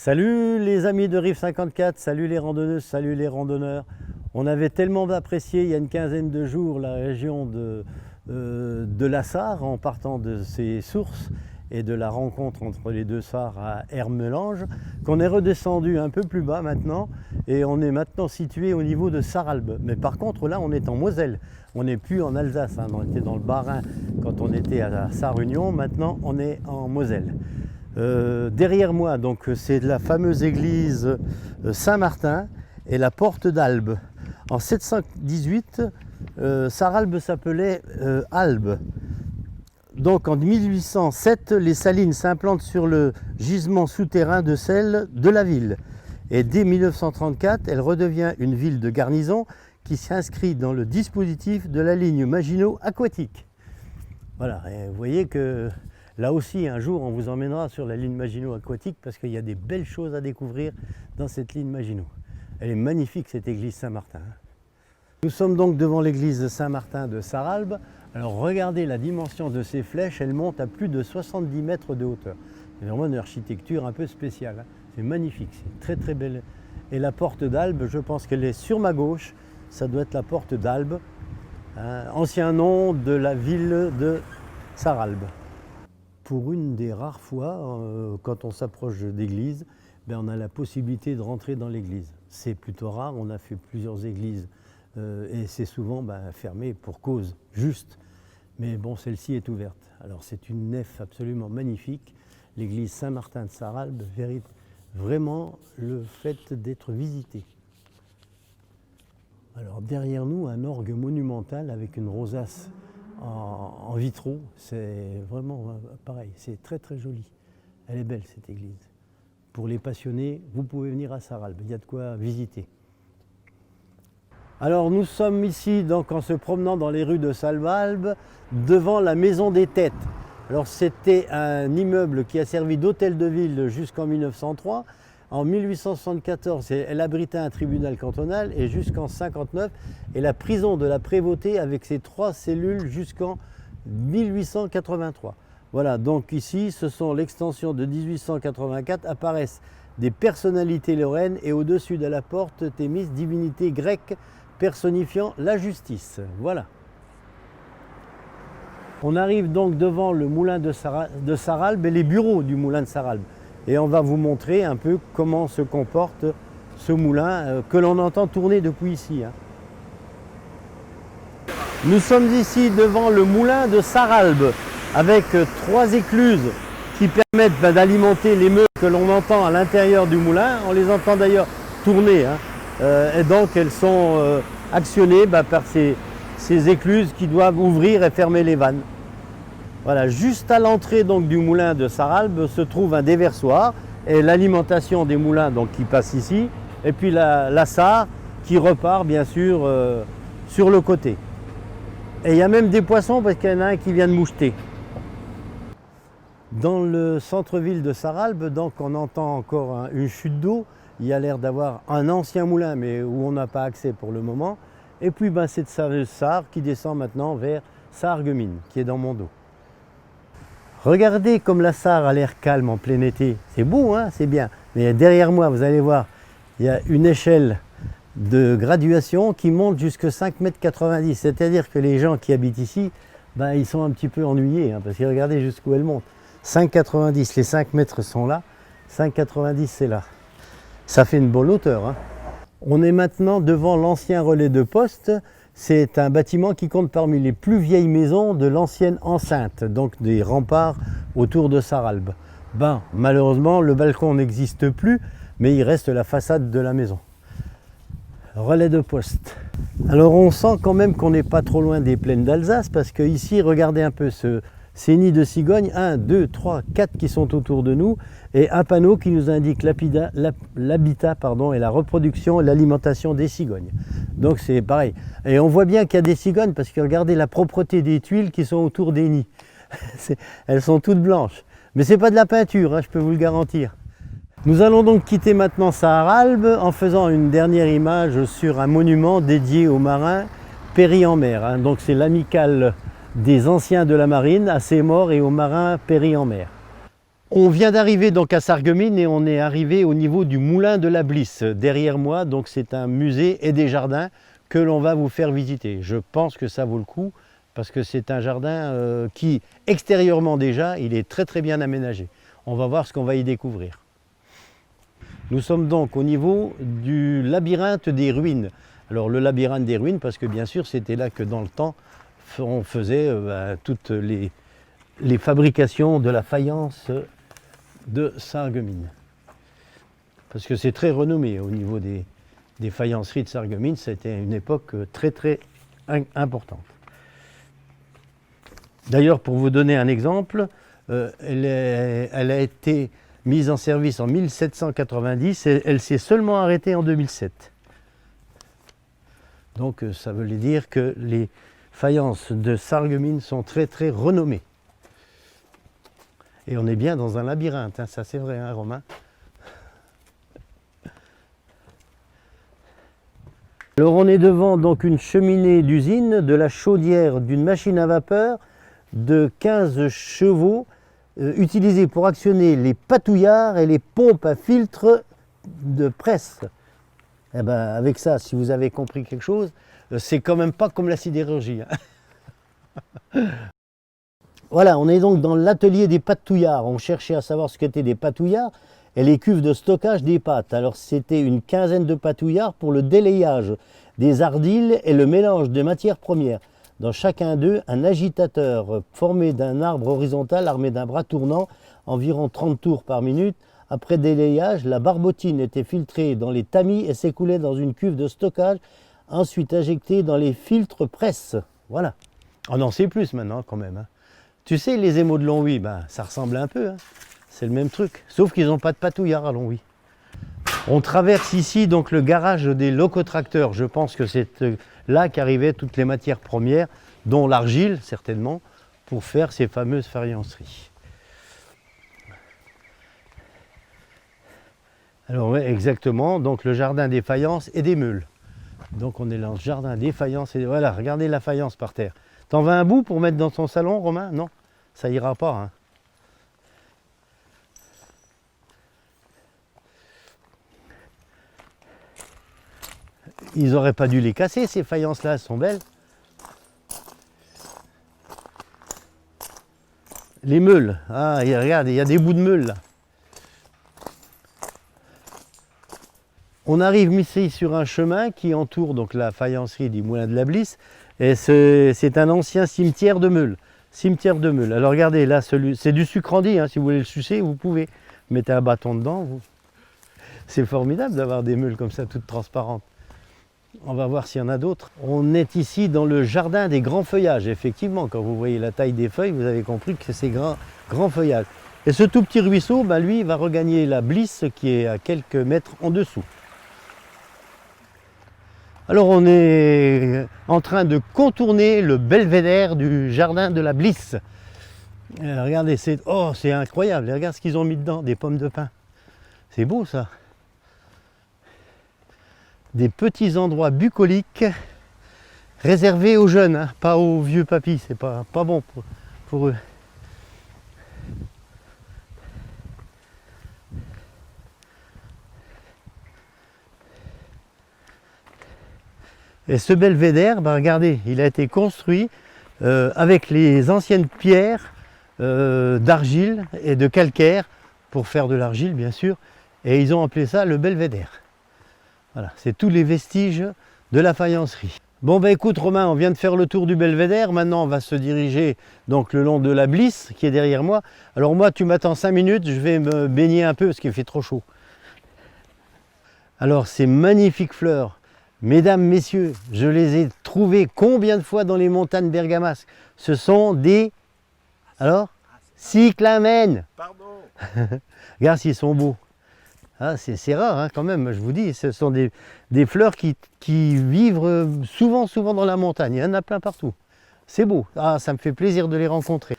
Salut les amis de Rive 54, salut les randonneuses, salut les randonneurs. On avait tellement apprécié il y a une quinzaine de jours la région de la Sarre en partant de ses sources et de la rencontre entre les deux Sarres à Hermelange qu'on est redescendu un peu plus bas maintenant et on est maintenant situé au niveau de Sarralbe. Mais par contre là on est en Moselle, on n'est plus en Alsace, hein. On était dans le Bas-Rhin quand on était à la Sarre-Union, maintenant on est en Moselle. Derrière moi, donc c'est la fameuse église Saint-Martin et la porte d'Albe. En 718, Sarralbe s'appelait Albe. Donc en 1807, les salines s'implantent sur le gisement souterrain de sel de la ville. Et dès 1934, elle redevient une ville de garnison qui s'inscrit dans le dispositif de la ligne Maginot Aquatique. Voilà, et vous voyez que là aussi, un jour, on vous emmènera sur la ligne Maginot Aquatique parce qu'il y a des belles choses à découvrir dans cette ligne Maginot. Elle est magnifique, cette église Saint-Martin. Nous sommes donc devant l'église Saint-Martin de Sarralbe. Alors regardez la dimension de ces flèches, elles montent à plus de 70 mètres de hauteur. C'est vraiment une architecture un peu spéciale. C'est magnifique, c'est très très belle. Et la porte d'Albe, je pense qu'elle est sur ma gauche. Ça doit être la porte d'Albe, ancien nom de la ville de Sarralbe. Pour une des rares fois, quand on s'approche d'église, on a la possibilité de rentrer dans l'église. C'est plutôt rare, on a fait plusieurs églises et c'est souvent fermé pour cause juste. Mais bon, celle-ci est ouverte. Alors c'est une nef absolument magnifique. L'église Saint-Martin de Sarralbe mérite vraiment le fait d'être visitée. Alors derrière nous, un orgue monumental avec une rosace en vitraux, c'est vraiment pareil, c'est très très joli. Elle est belle cette église. Pour les passionnés, vous pouvez venir à Sarralbe, il y a de quoi visiter. Alors nous sommes ici donc en se promenant dans les rues de Sarralbe devant la Maison des Têtes. Alors c'était un immeuble qui a servi d'hôtel de ville jusqu'en 1903. En 1874, elle abritait un tribunal cantonal et jusqu'en 1959, et la prison de la Prévôté avec ses 3 cellules jusqu'en 1883. Voilà, donc ici, ce sont l'extension de 1884, apparaissent des personnalités lorraines et au-dessus de la porte est mise divinité grecque personnifiant la justice. Voilà. On arrive donc devant le moulin de Sarralbe et les bureaux du moulin de Sarralbe. Et on va vous montrer un peu comment se comporte ce moulin que l'on entend tourner depuis ici. Nous sommes ici devant le moulin de Sarralbe avec 3 écluses qui permettent d'alimenter les meules que l'on entend à l'intérieur du moulin. On les entend d'ailleurs tourner. Et donc elles sont actionnées par ces écluses qui doivent ouvrir et fermer les vannes. Voilà, juste à l'entrée donc du moulin de Sarralbe se trouve un déversoir et l'alimentation des moulins donc, qui passe ici, et puis la Sarre qui repart bien sûr sur le côté. Et il y a même des poissons parce qu'il y en a un qui vient de moucheter. Dans le centre-ville de Sarralbe, donc on entend encore une chute d'eau. Il y a l'air d'avoir un ancien moulin mais où on n'a pas accès pour le moment. Et puis cette fameuse Sarre qui descend maintenant vers Sarreguemines qui est dans mon dos. Regardez comme la Sarre a l'air calme en plein été. C'est beau, hein, c'est bien. Mais derrière moi, vous allez voir, il y a une échelle de graduation qui monte jusqu'à 5,90 m. C'est-à-dire que les gens qui habitent ici, ils sont un petit peu ennuyés, parce que regardez jusqu'où elle monte. 5,90 m, les 5 mètres sont là, 5,90 m c'est là. Ça fait une bonne hauteur. On est maintenant devant l'ancien relais de poste. C'est un bâtiment qui compte parmi les plus vieilles maisons de l'ancienne enceinte, donc des remparts autour de Sarralbe. Malheureusement, le balcon n'existe plus, mais il reste la façade de la maison. Relais de poste. Alors on sent quand même qu'on n'est pas trop loin des plaines d'Alsace, parce que ici, regardez un peu ces nids de cigognes, 1, 2, 3, 4 qui sont autour de nous, et un panneau qui nous indique l'habitat et la reproduction et l'alimentation des cigognes. Donc c'est pareil. Et on voit bien qu'il y a des cigognes parce que regardez la propreté des tuiles qui sont autour des nids. Elles sont toutes blanches. Mais ce n'est pas de la peinture, je peux vous le garantir. Nous allons donc quitter maintenant Sarralbe en faisant une dernière image sur un monument dédié aux marins péris en mer. Donc c'est l'amicale des anciens de la marine à ses morts et aux marins péris en mer. On vient d'arriver donc à Sarreguemines et on est arrivé au niveau du moulin de la Blisse. Derrière moi, donc c'est un musée et des jardins que l'on va vous faire visiter. Je pense que ça vaut le coup parce que c'est un jardin qui, extérieurement déjà, il est très bien aménagé. On va voir ce qu'on va y découvrir. Nous sommes donc au niveau du labyrinthe des ruines. Alors le labyrinthe des ruines parce que bien sûr c'était là que dans le temps on faisait toutes les fabrications de la faïence de Sarreguemines. Parce que c'est très renommé au niveau des faïenceries de Sarreguemines, c'était une époque très importante. D'ailleurs, pour vous donner un exemple, elle a été mise en service en 1790 et elle s'est seulement arrêtée en 2007. Donc ça veut dire que les faïences de Sarreguemines sont très renommées. Et on est bien dans un labyrinthe, hein, ça c'est vrai, hein, Romain? Alors on est devant donc une cheminée d'usine, de la chaudière d'une machine à vapeur de 15 chevaux utilisée pour actionner les patouillards et les pompes à filtre de presse. Eh ben, avec ça, si vous avez compris quelque chose, c'est quand même pas comme la sidérurgie. Hein. Voilà, on est donc dans l'atelier des patouillards. On cherchait à savoir ce qu'étaient des patouillards et les cuves de stockage des pâtes. Alors c'était une quinzaine de patouillards pour le délayage des ardiles et le mélange de matières premières. Dans chacun d'eux, un agitateur formé d'un arbre horizontal armé d'un bras tournant, environ 30 tours par minute. Après délayage, la barbotine était filtrée dans les tamis et s'écoulait dans une cuve de stockage, ensuite injectée dans les filtres presse. Voilà. On en sait plus maintenant quand même. Hein. Tu sais, les émaux de Longwy, ben, ça ressemble un peu. Hein. C'est le même truc, sauf qu'ils n'ont pas de patouillard à Longwy. On traverse ici donc le garage des locotracteurs. Je pense que c'est là qu'arrivaient toutes les matières premières, dont l'argile certainement, pour faire ces fameuses faïenceries. Alors oui, exactement, donc le jardin des faïences et des meules. Donc on est dans le jardin des faïences et voilà, regardez la faïence par terre. T'en veux un bout pour mettre dans ton salon, Romain? Non, ça ira pas. Hein. Ils n'auraient pas dû les casser, ces faïences-là, elles sont belles. Les meules, ah, regarde, il y a des bouts de meules là. On arrive ici sur un chemin qui entoure donc la faïencerie du Moulin de la Blisse. Et c'est un ancien cimetière de meules. Cimetière de meules. Alors regardez, là, c'est du sucrandi, hein, si vous voulez le sucer, vous pouvez. Mettez un bâton dedans. C'est formidable d'avoir des meules comme ça, toutes transparentes. On va voir s'il y en a d'autres. On est ici dans le jardin des grands feuillages. Effectivement, quand vous voyez la taille des feuilles, vous avez compris que c'est grand feuillage. Et ce tout petit ruisseau, ben, lui, va regagner la Blisse qui est à quelques mètres en dessous. Alors on est en train de contourner le belvédère du jardin de la Blisse. Regardez, c'est incroyable. Regarde ce qu'ils ont mis dedans, des pommes de pin. C'est beau ça. Des petits endroits bucoliques réservés aux jeunes, hein, pas aux vieux papis. C'est pas bon pour eux. Et ce belvédère, ben regardez, il a été construit avec les anciennes pierres d'argile et de calcaire, pour faire de l'argile bien sûr, et ils ont appelé ça le belvédère. Voilà, c'est tous les vestiges de la faïencerie. Bon ben écoute Romain, on vient de faire le tour du belvédère, maintenant on va se diriger donc le long de la Blisse qui est derrière moi. Alors moi tu m'attends 5 minutes, je vais me baigner un peu parce qu'il fait trop chaud. Alors ces magnifiques fleurs, mesdames, messieurs, je les ai trouvées combien de fois dans les montagnes bergamasques? Ce sont des... Alors? Cyclamènes. Pardon. Regarde s'ils sont beaux. Ah, c'est rare hein, quand même, je vous dis, ce sont des fleurs qui vivent souvent dans la montagne. Il y en a plein partout. C'est beau. Ah, ça me fait plaisir de les rencontrer.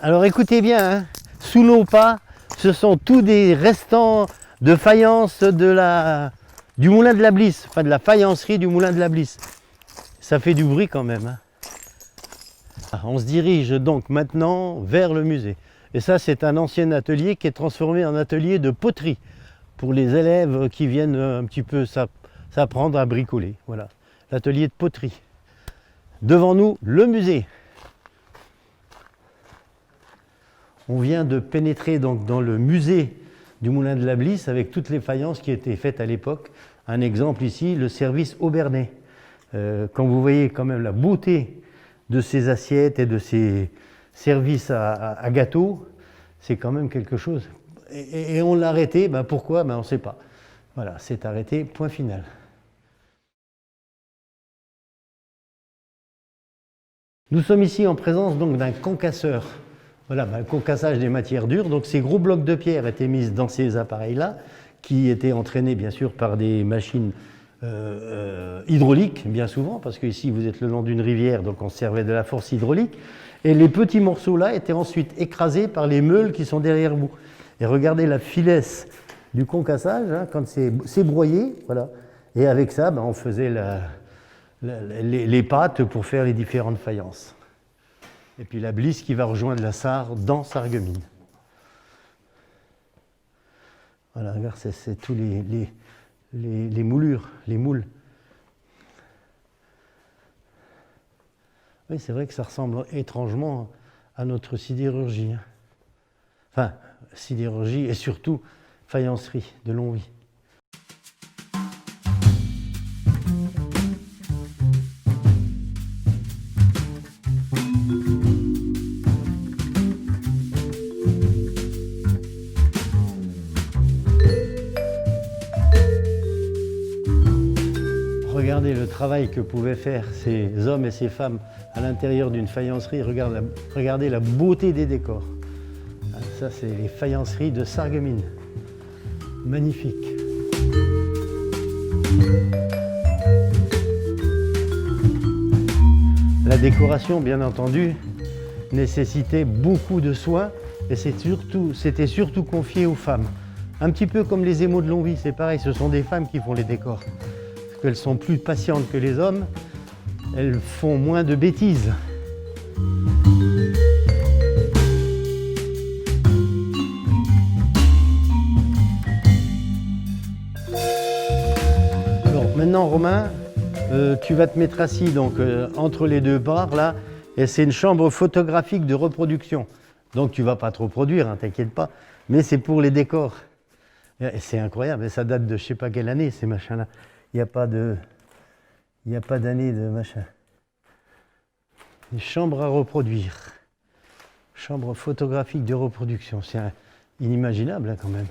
Alors écoutez bien, hein, sous nos pas, ce sont tous des restants de faïence du Moulin de la Blisse, enfin de la faïencerie du Moulin de la Blisse. Ça fait du bruit quand même. Hein. On se dirige donc maintenant vers le musée. Et ça, c'est un ancien atelier qui est transformé en atelier de poterie pour les élèves qui viennent un petit peu s'apprendre à bricoler. Voilà, l'atelier de poterie. Devant nous, le musée. On vient de pénétrer donc dans le musée du Moulin de la Blisse avec toutes les faïences qui étaient faites à l'époque. Un exemple ici, le service Aubernais. Quand vous voyez quand même la beauté de ces assiettes et de ces services à gâteaux, c'est quand même quelque chose. Et on l'a arrêté, ben pourquoi? Ben on ne sait pas. Voilà, c'est arrêté, point final. Nous sommes ici en présence donc d'un concasseur. Voilà, ben, le concassage des matières dures. Donc ces gros blocs de pierre étaient mis dans ces appareils-là, qui étaient entraînés bien sûr par des machines hydrauliques, bien souvent, parce qu'ici vous êtes le long d'une rivière, donc on se servait de la force hydraulique. Et les petits morceaux-là étaient ensuite écrasés par les meules qui sont derrière vous. Et regardez la finesse du concassage, hein, quand c'est broyé, voilà. Et avec ça, ben, on faisait les pâtes pour faire les différentes faïences. Et puis la Blisse qui va rejoindre la Sarre dans Sarreguemines. Voilà, regarde, c'est tous les moulures, les moules. Oui, c'est vrai que ça ressemble étrangement à notre sidérurgie. Hein. Enfin, sidérurgie et surtout faïencerie de Longwy. Regardez le travail que pouvaient faire ces hommes et ces femmes à l'intérieur d'une faïencerie. Regardez la beauté des décors. Ça, c'est les faïenceries de Sarreguemines. Magnifique. La décoration, bien entendu, nécessitait beaucoup de soins et c'était surtout confié aux femmes. Un petit peu comme les émaux de Longwy, c'est pareil, ce sont des femmes qui font les décors. Parce qu'elles sont plus patientes que les hommes, elles font moins de bêtises. Alors maintenant Romain, tu vas te mettre assis donc, entre les deux barres là, et c'est une chambre photographique de reproduction. Donc tu ne vas pas trop produire, hein, t'inquiète pas, mais c'est pour les décors. C'est incroyable, ça date de je ne sais pas quelle année ces machins-là. Il n'y a pas d'année de machin. Une chambre à reproduire. Chambre photographique de reproduction. C'est inimaginable hein, quand même.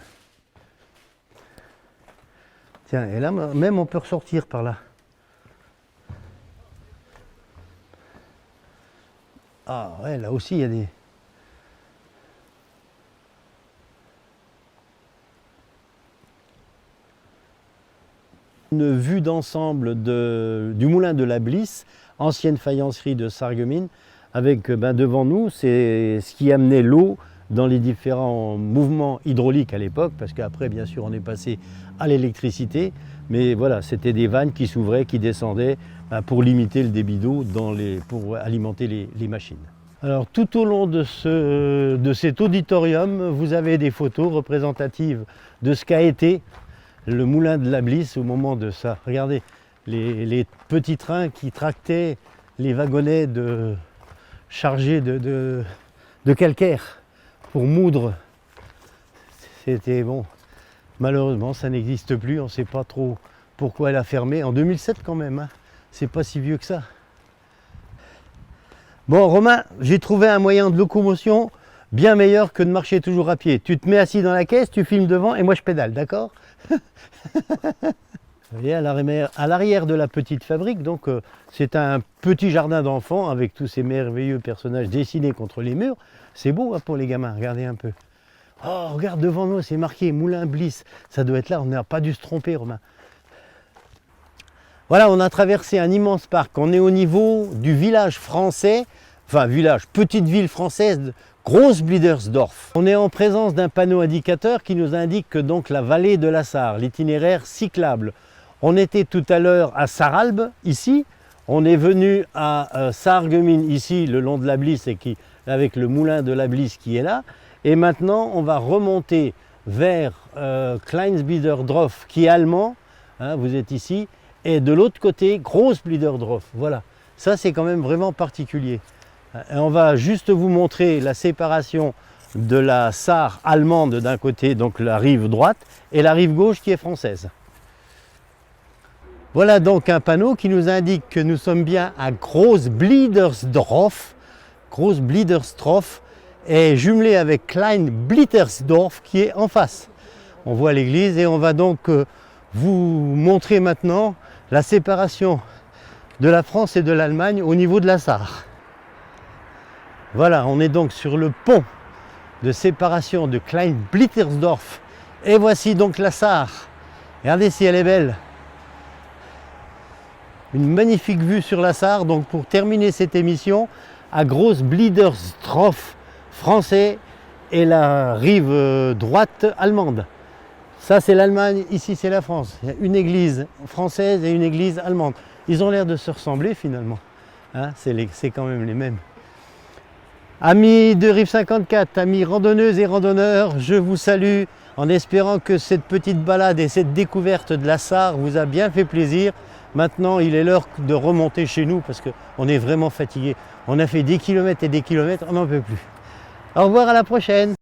Tiens, et là même on peut ressortir par là. Ah ouais, là aussi il y a des... Une vue d'ensemble du moulin de la Blisse, ancienne faïencerie de Sarreguemines, avec devant nous, c'est ce qui amenait l'eau dans les différents mouvements hydrauliques à l'époque, parce qu'après, bien sûr, on est passé à l'électricité, mais voilà, c'était des vannes qui s'ouvraient, qui descendaient pour limiter le débit d'eau, pour alimenter les machines. Alors, tout au long de cet auditorium, vous avez des photos représentatives de ce qu'a été le moulin de la Blisse au moment de ça. Regardez, les petits trains qui tractaient les wagonnets chargés de calcaire pour moudre. C'était bon. Malheureusement, ça n'existe plus. On ne sait pas trop pourquoi elle a fermé. En 2007 quand même, hein. C'est pas si vieux que ça. Bon, Romain, j'ai trouvé un moyen de locomotion bien meilleur que de marcher toujours à pied. Tu te mets assis dans la caisse, tu filmes devant et moi je pédale, d'accord? Vous voyez, à l'arrière de la petite fabrique, donc c'est un petit jardin d'enfants avec tous ces merveilleux personnages dessinés contre les murs. C'est beau hein, pour les gamins, regardez un peu. Oh, regarde devant nous, c'est marqué Moulin Blisse. Ça doit être là, on n'a pas dû se tromper, Romain. Voilà, on a traversé un immense parc. On est au niveau du village français, enfin village, petite ville française de Großbliedersdorf. On est en présence d'un panneau indicateur qui nous indique que donc la vallée de la Sarre, l'itinéraire cyclable. On était tout à l'heure à Sarralbe, ici. On est venu à Sarreguemines, ici, le long de la Blisse, avec le moulin de la Blisse qui est là. Et maintenant, on va remonter vers Kleinbiederdorf, qui est allemand, hein, vous êtes ici, et de l'autre côté, Großbiederdorf. Voilà, ça c'est quand même vraiment particulier. Et on va juste vous montrer la séparation de la Sarre allemande d'un côté, donc la rive droite, et la rive gauche qui est française. Voilà donc un panneau qui nous indique que nous sommes bien à Großbiedersdorf. Großbiedersdorf est jumelé avec Kleinblittersdorf qui est en face. On voit l'église et on va donc vous montrer maintenant la séparation de la France et de l'Allemagne au niveau de la Sarre. Voilà, on est donc sur le pont de séparation de Kleinblittersdorf. Et voici donc la Sarre. Regardez si elle est belle. Une magnifique vue sur la Sarre. Donc pour terminer cette émission, à Großbiedersdorf français et la rive droite allemande. Ça c'est l'Allemagne, ici c'est la France. Il y a une église française et une église allemande. Ils ont l'air de se ressembler finalement. Hein, c'est quand même les mêmes. Amis de Rive 54, amis randonneuses et randonneurs, je vous salue en espérant que cette petite balade et cette découverte de la Sarre vous a bien fait plaisir. Maintenant, il est l'heure de remonter chez nous parce qu'on est vraiment fatigué. On a fait des kilomètres et des kilomètres, on n'en peut plus. Au revoir, à la prochaine.